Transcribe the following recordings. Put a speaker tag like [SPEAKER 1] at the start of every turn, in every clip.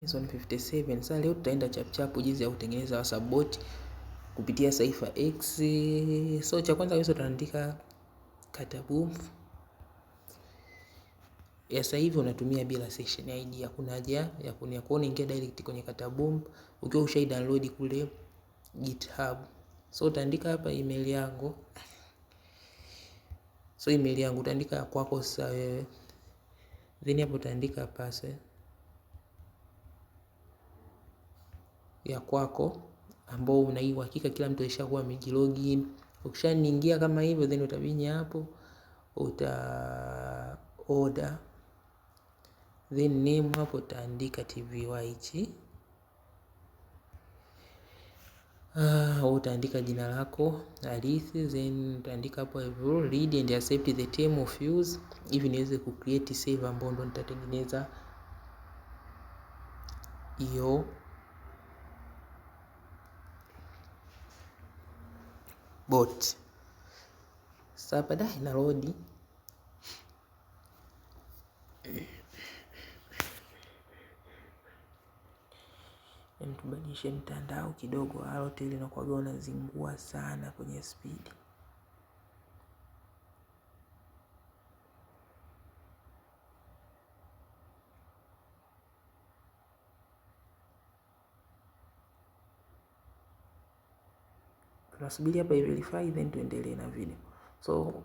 [SPEAKER 1] Zone 57. Sasa leo tutaenda chapchapu jinsi ya kutengeneza WhatsApp bot kupitia CipherX. So cha kwanza kabisa utaandika Kataboom. Ya sasa hivi unatumia bila session ID, hakuna haja ya kuona ingia direct kwenye Kataboom ukiwa ushai download kule GitHub. So utaandika hapa email yangu. So email yangu utaandika kwako sasa wewe. Then hapo utaandika password ya kwako ambao una uhakika kila mtu alishakuwa amejilogin. Ukishaniingia kama hivyo, then utabinya hapo, uta order, then name hapo utaandika TVYH. Utaandika jina lako halisi, then utaandika hapo hivyo read and accept the term of use, hivi niweze kucreate save ambayo ndo nitatengeneza hiyo bot. Sasa baadaye ina load. Tubadilishe mtandao kidogo, Halotel inakuwa unazingua sana kwenye speed. Tunasubiri hapa verify, then tuendelee na video. So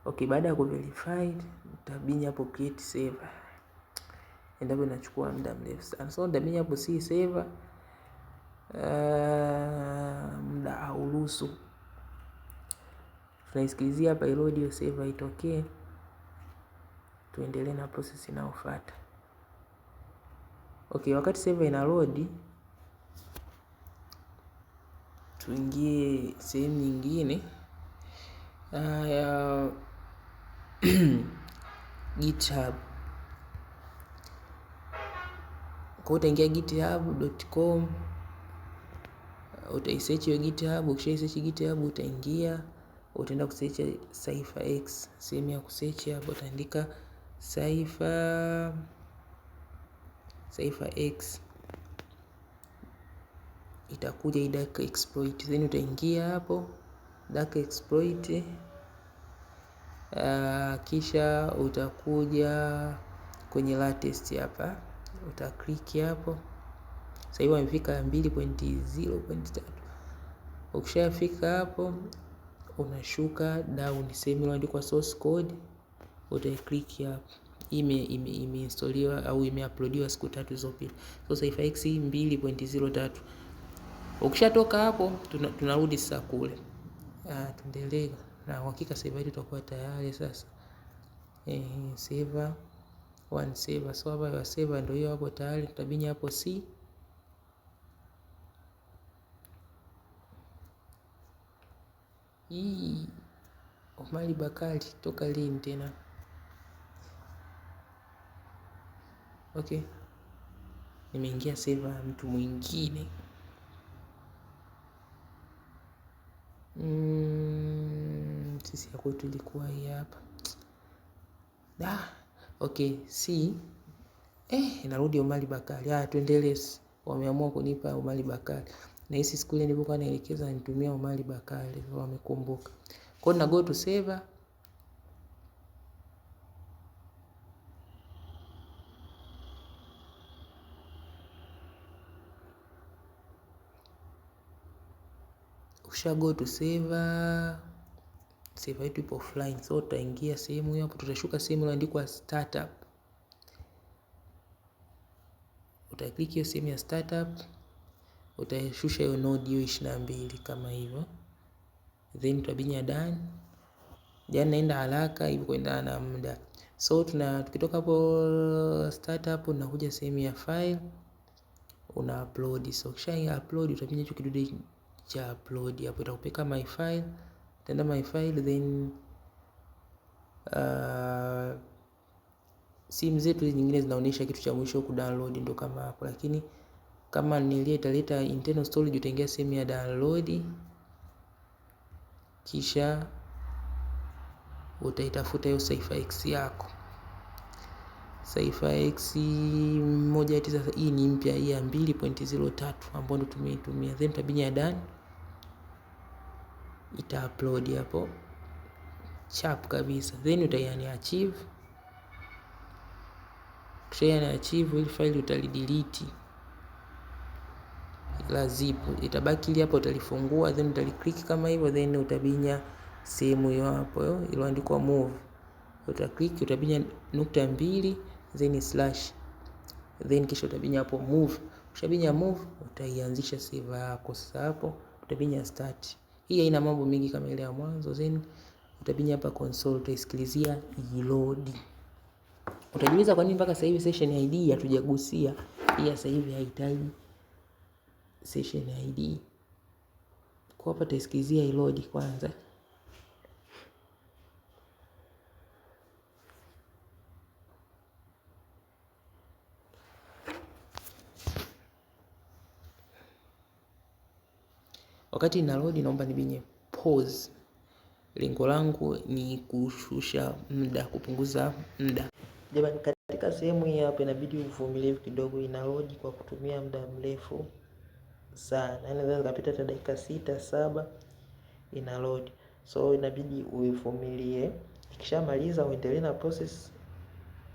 [SPEAKER 1] okay, baada ya kuverify utabinya hapo create server. Endapo inachukua muda mrefu sana. So utabinya hapo si server. Muda hauruhusu. Tunaisikilizia hapa load hiyo server itokee. Tuendelee na process inayofuata. Okay, wakati server ina load, tuingie sehemu nyingine ya GitHub. Kwa utaingia github.com, utaisearch hiyo GitHub. Ukishaisearch GitHub utaingia, utaenda kusearch CipherX. Sehemu ya kusearch hapo utaandika CipherX. Itakuja hii dark exploit, then utaingia hapo dark exploit. Kisha utakuja kwenye latest hapa, utaklik hapo. Sasa hivi wamefika 2.0.3. Ukishafika hapo unashuka down sehemu iliyoandikwa source code, utaiklik hapo. Imeinstaliwa au imeuploadiwa siku 3 zilizopita. So CipherX 2.03. Ukishatoka hapo tunarudi sasa kule. Tuendelee na uhakika server yetu itakuwa tayari sasa. Server one server. So hapa ya server ndio hiyo hapo tayari. Tutabinya hapo C. Omari Bakari toka lini tena? Okay, nimeingia server mtu mwingine. Sisi ya kwetu ilikuwa hii hapa. Okay, C. Inarudi Omari Bakari. Tuendelee. Wameamua kunipa Omari Bakari. Na hisi siku ile nilipokuwa naelekeza nitumia Omari Bakari, wamekumbuka. Kwa hiyo na go to server. Ukisha go to server, server yetu ipo offline. So utaingia sehemu hapo, tutashuka sehemu iliyoandikwa startup. Utaklik hiyo sehemu ya startup, utashusha hiyo node hiyo 22 kama hivyo. Then tutabinya done. Jana naenda haraka hivi kuendana na muda. So tukitoka hapo startup unakuja sehemu ya file, una upload. So kisha upload utabinya hicho kidude cha upload hapo, itakupeleka my file. Utaenda my file, then simu zetu nyingine zinaonyesha kitu cha mwisho ku download, ndo kama hapo. Lakini kama italeta internal storage, utaingia sehemu ya download, kisha utaitafuta hiyo CypherX yako. CypherX 1.9 hii ni mpya, hii ya 2.03 ambayo ndo tumeitumia. Then utabinya done, ita upload hapo chap kabisa. Then utaiani archive. Kisha archive ile file utalidelete la zip, itabaki ile hapo, utalifungua then utaliclick kama hivyo, then utabinya sehemu hiyo hapo iliyoandikwa move, utaklik, utabinya nukta mbili then slash, then kisha utabinya hapo move. Ukishabinya move, utaianzisha server yako. Sasa hapo utabinya start. Hii haina mambo mengi kama ile ya mwanzo. Then utabinya hapa console, utaisikilizia load. Utajiuliza kwa nini mpaka sasa hivi session ID hatujagusia. Hii sasa hivi haihitaji session ID. Kwa hapa tutasikilizia load kwanza. Wakati ina load, naomba nibinye pause. Lengo langu ni kushusha muda, kupunguza muda. Jamani, katika sehemu hii hapa inabidi uvumilivu kidogo, ina load kwa kutumia muda mrefu sana. Inaweza kupita hata dakika 6 7 ina load. So inabidi uivumilie. Ikishamaliza uendelee na process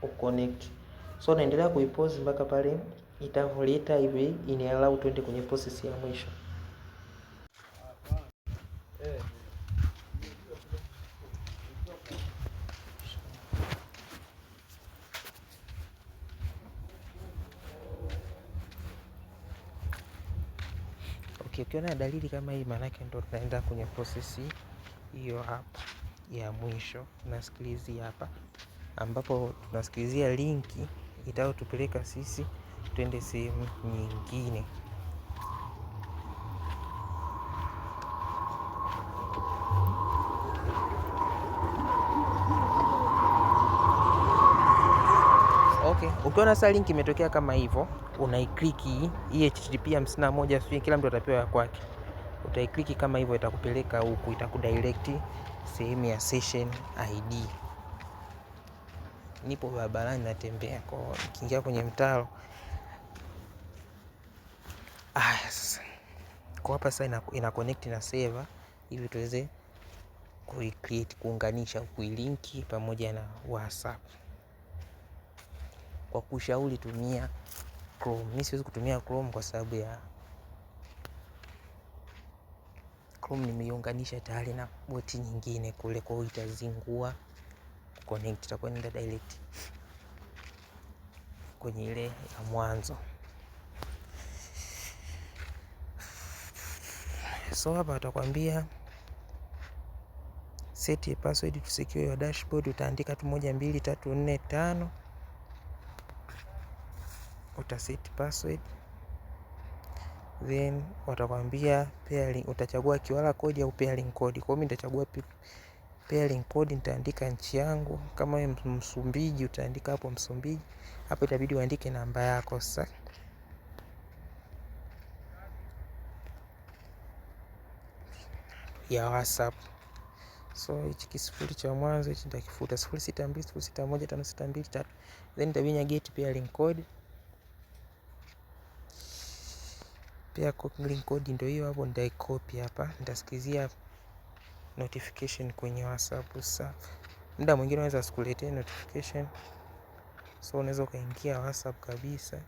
[SPEAKER 1] uconnect. So naendelea kuipause mpaka pale itavoleta hivi ini allow tuende kwenye process ya mwisho. Ukiona dalili kama hii, maana yake ndo tunaenda kwenye process hiyo hapa ya mwisho. Tunasikilizia hapa ambapo tunasikilizia linki itakayotupeleka sisi twende sehemu nyingine. Okay, ukiona sasa link imetokea kama hivyo, unaiclick hii HTTP 51, sio kila mtu atapewa ya kwake. Utaiclick kama hivyo, itakupeleka huku, itakudirect sehemu ya session ID. Nipo barabarani natembea, kwa nikiingia kwenye mtaro. Sasa kwa hapa sasa ina connect na server ili tuweze kuicreate, kuunganisha, kuilinki pamoja na WhatsApp. Kwa kushauri tumia Chrome. Mimi siwezi kutumia Chrome kwa sababu ya Chrome nimeiunganisha tayari na boti nyingine kule, kwa hiyo itazingua connect, itakuwa nenda direct kwenye ile ya mwanzo. So hapa atakwambia set a password to secure your dashboard. Utaandika tu 1 2 3 4 5. Utaset password, then watakwambia pairing. Utachagua QR code au pairing code. Kwa mimi nitachagua pairing code, nitaandika nchi yangu. Kama wewe Msumbiji, utaandika hapo Msumbiji. Hapo itabidi uandike namba yako sasa ya WhatsApp. So hichi kisifuri cha mwanzo hichi nitakifuta, 0620615623. Then nitabinya get pairing code. Pairing code ndio hiyo hapo, nitaicopy hapa, nitasikizia notification kwenye WhatsApp. Sasa muda mwingine unaweza sikuletee notification, so unaweza ukaingia WhatsApp kabisa,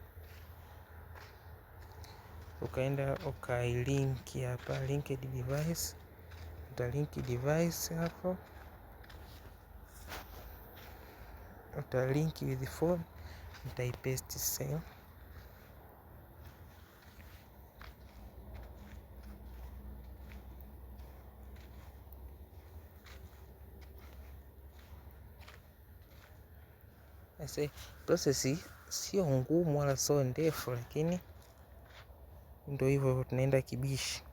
[SPEAKER 1] ukaenda ukailink hapa linked device. Utalink device hapo, utalink with the phone, utaipaste same. Process sio ngumu wala sio ndefu, lakini ndio hivyo tunaenda kibishi.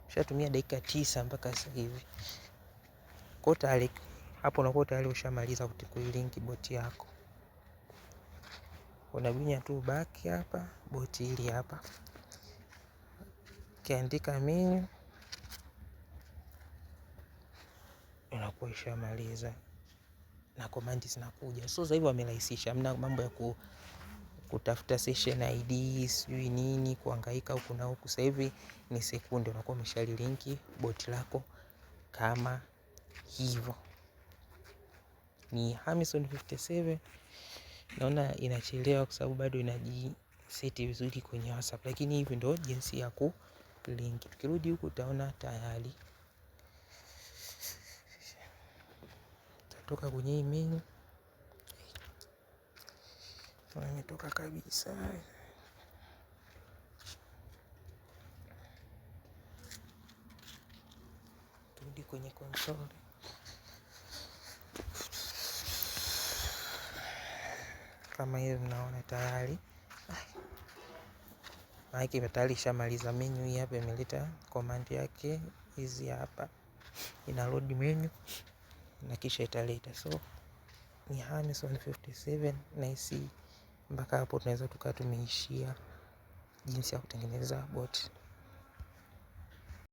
[SPEAKER 1] Ushatumia dakika 9 mpaka sasa hivi. Kwa tayari hapo unakuwa tayari ushamaliza kuilink bot yako. unabinya tu back hapa, boti hili hapa, kiandika menu unakuwa ishamaliza na command zinakuja. So sasa hivi wamerahisisha, hamna mambo ya kutafuta session ID sijui nini, kuhangaika huku na huku. Sasa hivi ni sekunde unakuwa umeshalilinki boti lako kama hivyo. Ni Hamison 57. Naona inachelewa kwa sababu bado inajiseti vizuri kwenye WhatsApp, lakini hivi ndio jinsi ya kulink. Tukirudi huku utaona tayari tatoka kwenye hii menu. Imetoka kabisa. Turudi kwenye console. Kama hiyo mnaona tayari. Maana tayari shamaliza menu hii hapa, imeleta command yake hizi hapa. Ina load menu na kisha italeta. So ni Hamison 57 na hisi mpaka hapo tunaweza tukawa tumeishia jinsi ya kutengeneza bot.